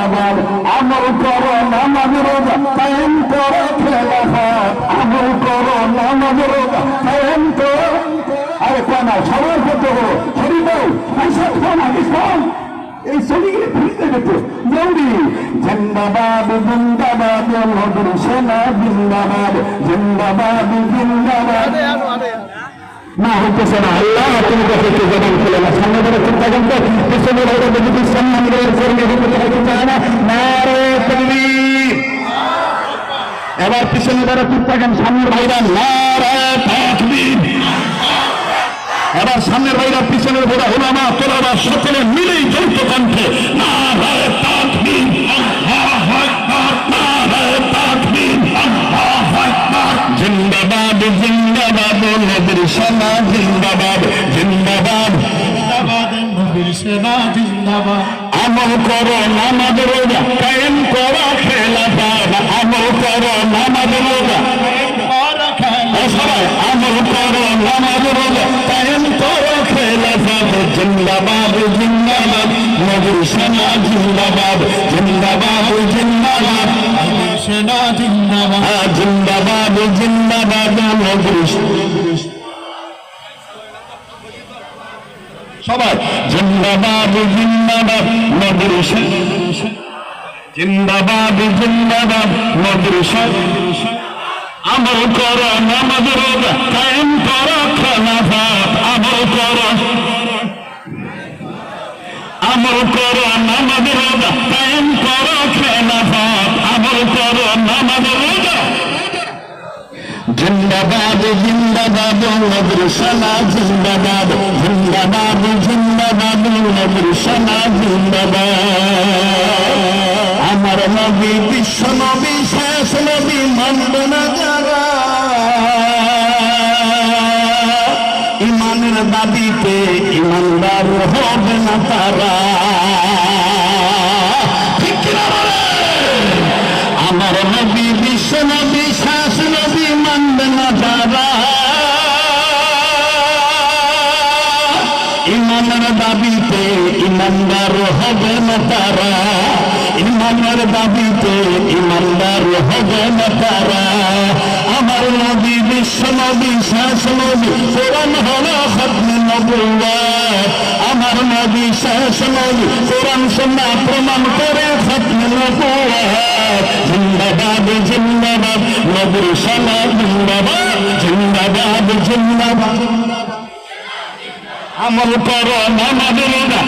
জিন্দাবাদ। আমল করো নামাজ রোজা কায়েম করো খেলাফত। আমল করো নামাজ রোজা কায়েম করো। আরে কেন সবার কত হরিবল পয়সা খান আগে খান এই ছবিগুলি ফিরতে যেত জলদি। জিন্দাবাদ জিন্দাবাদ নবীর সেনা জিন্দাবাদ জিন্দাবাদ জিন্দাবাদ। না হইতেছে না। আল্লাহ তুমি কাছে জবান খুলে না। সামনে ধরে চিন্তা করতে পিছনে ধরে যদি সম্মান কর্মী হতে চায় না। নারে তাকবীর। এবার পিছনে ধরে চিন্তা করেন সামনের ভাইরা নারে তাকবীর। এবার সামনের ভাইরা পিছনের ভাইরা ওলামা তোলাবা সকলে মিলেই যৌথ কণ্ঠে নারে তাকবীর আল্লাহু আকবার নারে তাকবীর আল্লাহু আকবার। জিন্দাবাদ জিন্দাবাদ নবীর সেনা জিন্দাবাদ জিন্দাবাদ জিন্দাবাদ নবীর সেনা জিন্দাবাদ। আমল করো নামাজ রোজা কায়েম করো খেলাফত। আমল করো নামাজ রোজা সবাই আমল করো নামাজ রোজা কায়েম করো খেলাফত। জিন্দাবাদ জিন্দাবাদ নবীর সেনা জিন্দাবাদ জিন্দাবাদ জিন্দাবাদ নবীর সেনা জিন্দাবাদ জিন্দাবাদ জিন্দাবাদ নবীর সবাই জিন্দাবাদ জিন্দাবাদ নবীর জিন্দাবাদ জিন্দাবাদ নবীর আমল করো নামাজ রোজা কায়েম করো খেলাফত। আমল করো আমল করো নামাজ রোজা কায়েম করো খেলাফত। আমল করো নামাজ রোজা জিন্দাবাদ জিন্দাবাদ নবীর সেনা জিন্দাবাদ জিন্দাবাদ জিন্দাবাদ নবীর সেনা জিন্দাবাদ। আমার নবী বিশ্ব নবী শেষ নবী মানবে না যারা ইমানের দাবিতে ইমানদার হবে না তারা। আমার নবী বিশ্ব নবী শেষ নবী মানবে না যারা ইমানের দাবিতে ইমানদার হবে না তারা। ইমানের দাবিতে ইমানদার হবে না তারা। আমার নবী বিশ্ব নবী শেষ নবী কোরআন হলো খতমে নবুওয়াত। আমার নবী শেষ নবী কোরআন সুন্নাহ প্রমাণ করে খতমে নবুওয়াত। জিন্দাবাদ জিন্দাবাদ নবীর সেনা জিন্দাবাদ জিন্দাবাদ জিন্দাবাদ। আমল করো নামাজ রোজা